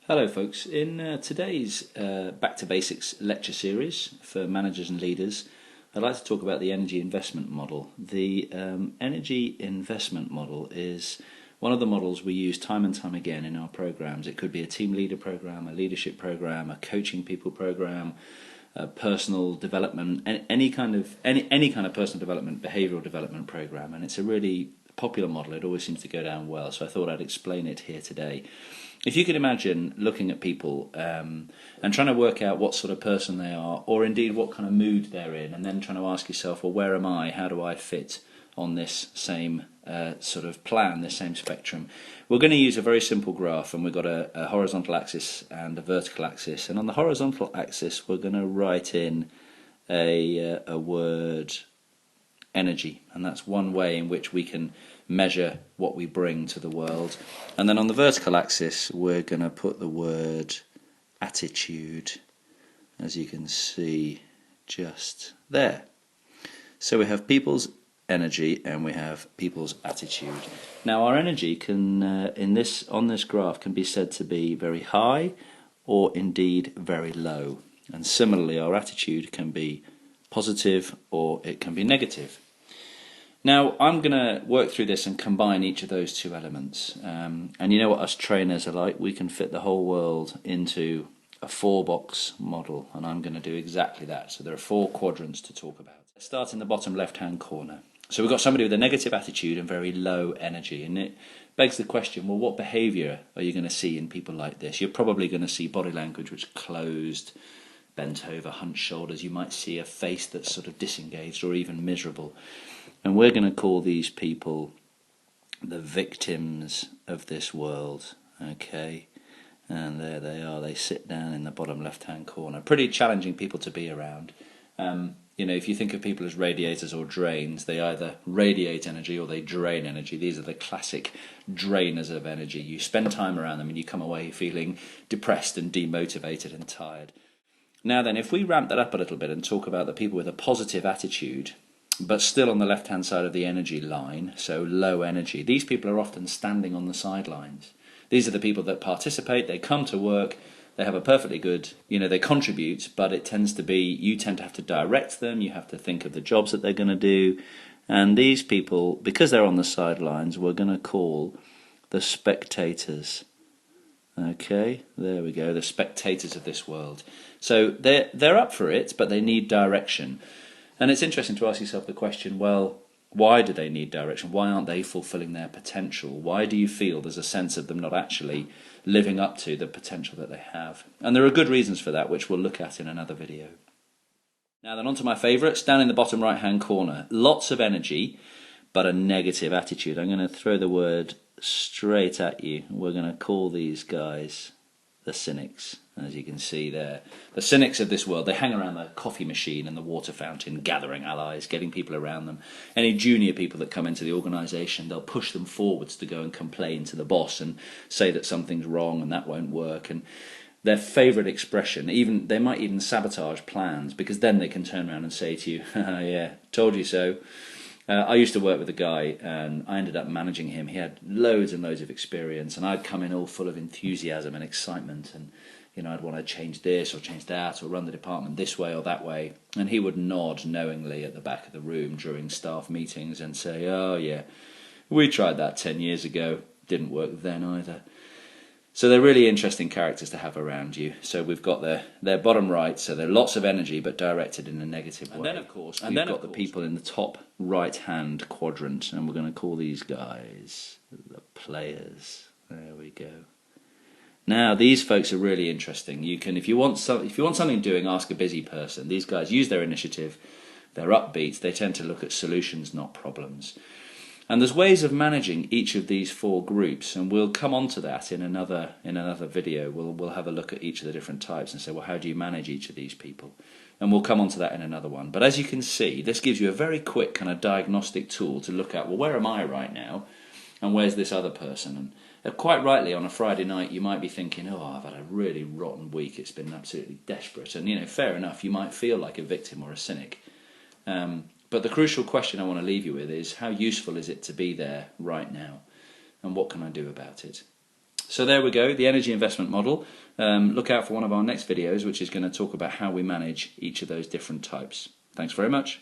Hello folks, in today's Back to Basics lecture series for managers and leaders, I'd like to talk about the energy investment model. The energy investment model is one of the models we use time and time again in our programs. It could be a team leader program, a leadership program, a coaching people program, personal development, any kind of personal development, behavioural development program, and it's a really popular model. It always seems to go down well, so I thought I'd explain it here today. If you could imagine looking at people and trying to work out what sort of person they are, or indeed what kind of mood they're in, and then trying to ask yourself, well, where am I? How do I fit on this same sort of plan, this same spectrum? We're going to use a very simple graph, and we've got a horizontal axis and a vertical axis. And on the horizontal axis, we're going to write in a word energy, and that's one way in which we can measure what we bring to the world. And then on the vertical axis we're going to put the word attitude, as you can see just there. So we have people's energy and we have people's attitude. Now our energy can on this graph can be said to be very high or indeed very low, and similarly our attitude can be positive or it can be negative. Now, I'm going to work through this and combine each of those two elements. And you know what us trainers are like. We can fit the whole world into a 4-box model, and I'm going to do exactly that. So there are 4 quadrants to talk about. Let's start in the bottom left-hand corner. So we've got somebody with a negative attitude and very low energy, and it begs the question, well, what behaviour are you going to see in people like this? You're probably going to see body language which is closed, bent over, hunched shoulders. You might see a face that's sort of disengaged or even miserable. And we're going to call these people the victims of this world, okay? And there they are. They sit down in the bottom left-hand corner. Pretty challenging people to be around. If you think of people as radiators or drains, they either radiate energy or they drain energy. These are the classic drainers of energy. You spend time around them and you come away feeling depressed and demotivated and tired. Now then, if we ramp that up a little bit and talk about the people with a positive attitude, but still on the left-hand side of the energy line, so low energy, these people are often standing on the sidelines. These are the people that participate, they come to work, they have a perfectly good, they contribute, but it tends to be, you tend to have to direct them, you have to think of the jobs that they're going to do, and these people, because they're on the sidelines, we're going to call the spectators. Okay, there we go, the spectators of this world. So they're up for it, but they need direction. And it's interesting to ask yourself the question, well, why do they need direction? Why aren't they fulfilling their potential? Why do you feel there's a sense of them not actually living up to the potential that they have? And there are good reasons for that, which we'll look at in another video. Now then, on to my favourites, down in the bottom right-hand corner. Lots of energy, but a negative attitude. I'm going to throw the word straight at you. We're going to call these guys the cynics, as you can see there. The cynics of this world, they hang around the coffee machine and the water fountain, gathering allies, getting people around them. Any junior people that come into the organisation, they'll push them forwards to go and complain to the boss and say that something's wrong and that won't work. And their favourite expression, they might even sabotage plans, because then they can turn around and say to you, yeah, told you so. I used to work with a guy and I ended up managing him. He had loads and loads of experience, and I'd come in all full of enthusiasm and excitement, and I'd want to change this or change that or run the department this way or that way, and he would nod knowingly at the back of the room during staff meetings and say, oh yeah, we tried that 10 years ago, didn't work then either. So they're really interesting characters to have around you. So we've got their bottom right, so they're lots of energy but directed in a negative way. And then of course we've got the people in the top right-hand quadrant, and we're going to call these guys the players. There we go. Now these folks are really interesting. If you want something doing, ask a busy person. These guys use their initiative, they're upbeat, they tend to look at solutions, not problems. And there's ways of managing each of these 4 groups, and we'll come on to that in another video. We'll have a look at each of the different types and say, well, how do you manage each of these people? And we'll come on to that in another one. But as you can see, this gives you a very quick kind of diagnostic tool to look at, well, where am I right now? And where's this other person? And quite rightly, on a Friday night, you might be thinking, oh, I've had a really rotten week. It's been absolutely desperate. And, fair enough, you might feel like a victim or a cynic. But the crucial question I want to leave you with is, how useful is it to be there right now? And what can I do about it? So there we go, the energy investment model. Look out for one of our next videos, which is going to talk about how we manage each of those different types. Thanks very much.